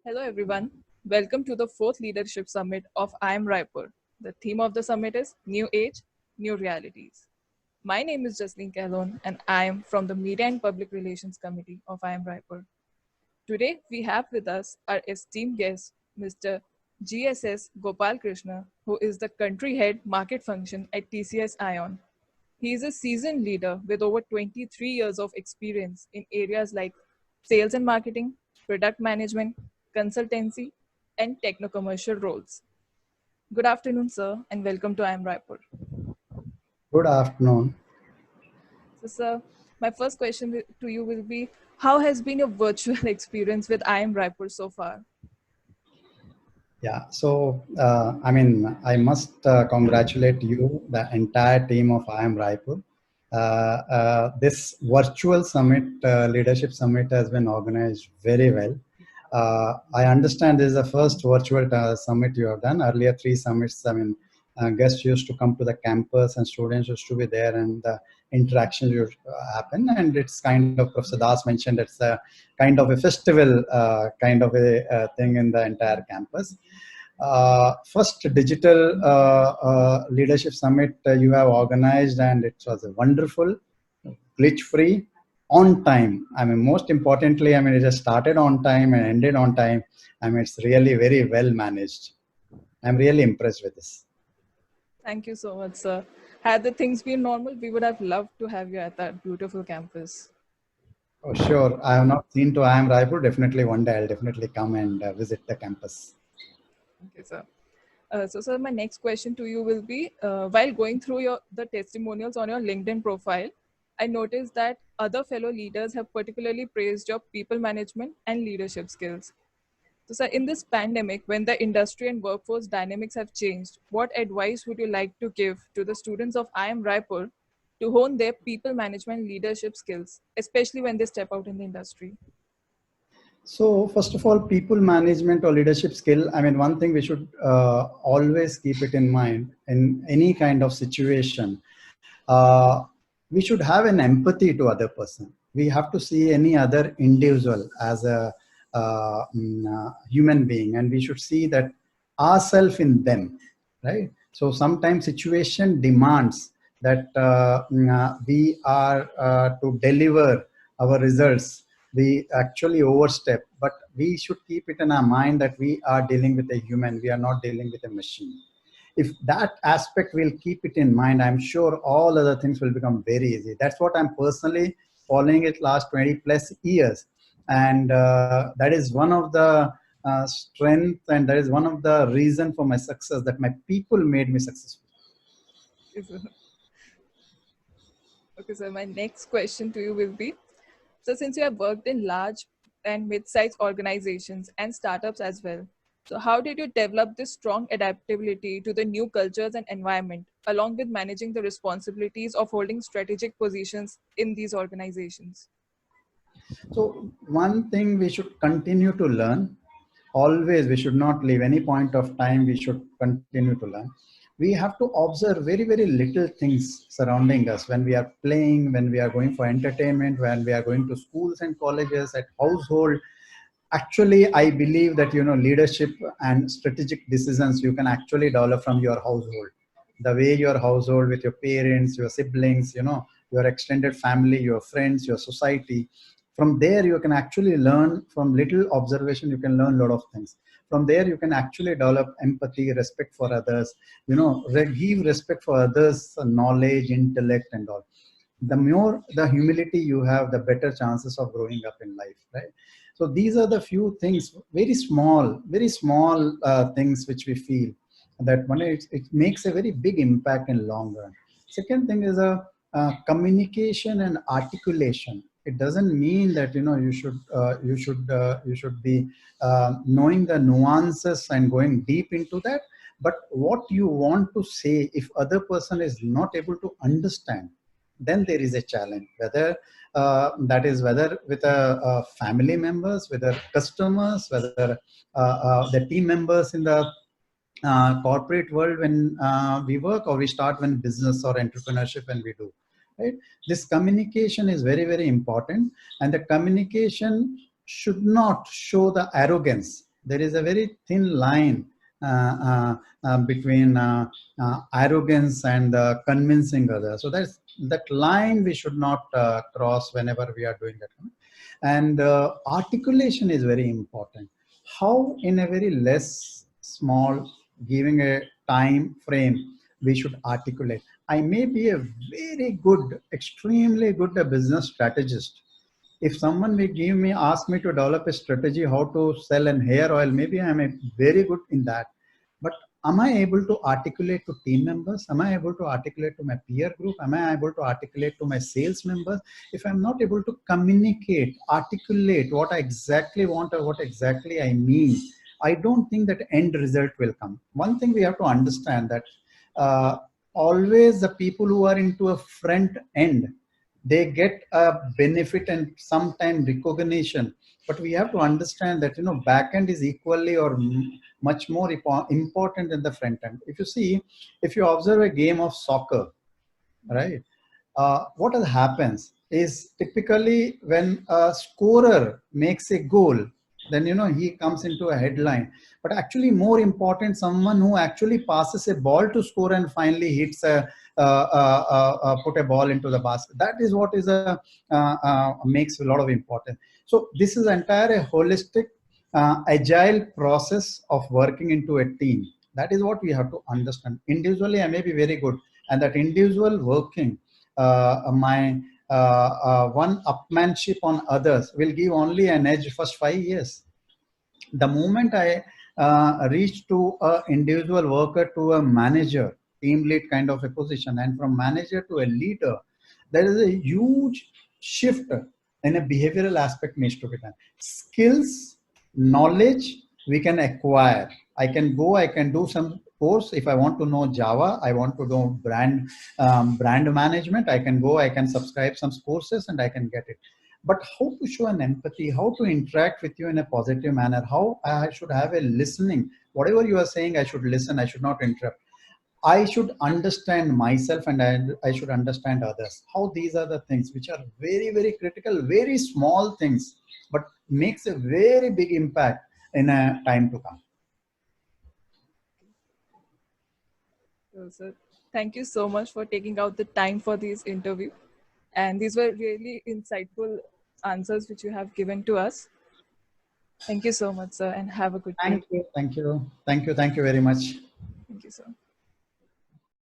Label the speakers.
Speaker 1: Hello, everyone. Welcome to the fourth Leadership Summit of IIM Raipur. The theme of the summit is New Age, New Realities. My name is Jasleen Kahlon, and I am from the Media and Public Relations Committee of IIM Raipur. Today, we have with us our esteemed guest, Mr. GSS Gopal Krishna, who is the country head market function at TCS iON. He is a seasoned leader with over 23 years of experience in areas like sales and marketing, product management, consultancy, and techno commercial roles. Good afternoon, sir, and welcome to IIM Raipur.
Speaker 2: Good afternoon.
Speaker 1: So, sir, my first question to you will be, how has been your virtual experience with IIM Raipur so far?
Speaker 2: Yeah, so I must congratulate you, the entire team of IIM Raipur. This virtual summit, leadership summit, has been organized very well. I understand this is the first virtual summit you have done. Earlier three summits, guests used to come to the campus and students used to be there, and the interactions used to happen. And it's kind of, Professor Das mentioned, it's a kind of a festival kind of a thing in the entire campus. First digital leadership summit you have organized, and it was a wonderful, glitch free, on time. Most importantly, it has started on time and ended on time. It's really very well managed. I'm really impressed with this.
Speaker 1: Thank you so much, sir. Had the things been normal, we would have loved to have you at that beautiful campus.
Speaker 2: Oh, sure. I have not seen to IIM Raipur. Definitely one day I'll definitely come and visit the campus.
Speaker 1: Okay, sir. So, sir, my next question to you will be: while going through the testimonials on your LinkedIn profile, I noticed that other fellow leaders have particularly praised your people management and leadership skills. So, sir, in this pandemic, when the industry and workforce dynamics have changed, what advice would you like to give to the students of IIM Raipur to hone their people management and leadership skills, especially when they step out in the industry?
Speaker 2: So first of all, people management or leadership skill. One thing we should always keep it in mind in any kind of situation. We should have an empathy to other person. We have to see any other individual as a human being, and we should see that ourselves in them, right? So sometimes situation demands that we are to deliver our results, we actually overstep, but we should keep it in our mind that we are dealing with a human, we are not dealing with a machine. If that aspect will keep it in mind, I'm sure all other things will become very easy. That's what I'm personally following it last 20 plus years. And that is one of the strength, and that is one of the reason for my success, that my people made me successful.
Speaker 1: Okay, so my next question to you will be: so, since you have worked in large and mid sized organizations and startups as well, so how did you develop this strong adaptability to the new cultures and environment, along with managing the responsibilities of holding strategic positions in these organizations?
Speaker 2: So one thing we should continue to learn, always we should not leave any point of time, we should continue to learn. We have to observe very, very little things surrounding us when we are playing, when we are going for entertainment, when we are going to schools and colleges, at household. Actually, I believe that, leadership and strategic decisions you can actually develop from your household. The way your household, with your parents, your siblings, your extended family, your friends, your society, from there you can actually learn. From little observation you can learn a lot of things. From there you can actually develop empathy, respect for others, give respect for others, knowledge, intellect, and all. The more the humility you have, the better chances of growing up in life, right? So these are the few things, very small things which we feel that one, it makes a very big impact in long run. Second thing is a communication and articulation. It doesn't mean that you should be knowing the nuances and going deep into that, but what you want to say, if other person is not able to understand, then there is a challenge. Whether that is whether with family members, whether customers, whether the team members in the corporate world when we work, or we start when business or entrepreneurship when we do, right? This communication is very, very important, and the communication should not show the arrogance. There is a very thin line between arrogance and convincing others. So that's that line we should not cross whenever we are doing that. And articulation is very important. How in a very less small, giving a time frame, we should articulate. I may be a very good, extremely good business strategist. If someone will give me, ask me to develop a strategy how to sell an hair oil, maybe I am a very good in that. But am I able to articulate to team members? Am I able to articulate to my peer group? Am I able to articulate to my sales members? If I'm not able to communicate, articulate what I exactly want or what exactly I mean, I don't think that end result will come. One thing we have to understand that uh, always the people who are into a front end, they get a benefit and sometime recognition, but we have to understand that back end is equally or much more important than the front end. If you see, if you observe a game of soccer, right, what happens is typically when a scorer makes a goal, then he comes into a headline. But actually, more important, someone who actually passes a ball to score and finally hits put a ball into the basket. That is what is makes a lot of importance. So this is entire a holistic, agile process of working into a team. That is what we have to understand. Individually, I may be very good, and that individual working my one upmanship on others will give only an edge first 5 years. The moment I reach to a individual worker to a manager, team lead kind of a position, and from manager to a leader, there is a huge shift in a behavioral aspect needs to be done. Skills, knowledge we can acquire. I can go, I can do some course. If I want to know Java, I want to know brand management, I can go, I can subscribe some courses and I can get it. But how to show an empathy, how to interact with you in a positive manner, how I should have a listening. Whatever you are saying, I should listen, I should not interrupt. I should understand myself and I should understand others. How these are the things which are very, very critical, very small things, but makes a very big impact in a time to come.
Speaker 1: So, sir, thank you so much for taking out the time for this interview. And these were really insightful answers which you have given to us. Thank you so much, sir, and have a good day.
Speaker 2: Thank you. Thank you. Thank you. Thank you very much.
Speaker 1: Thank you, sir.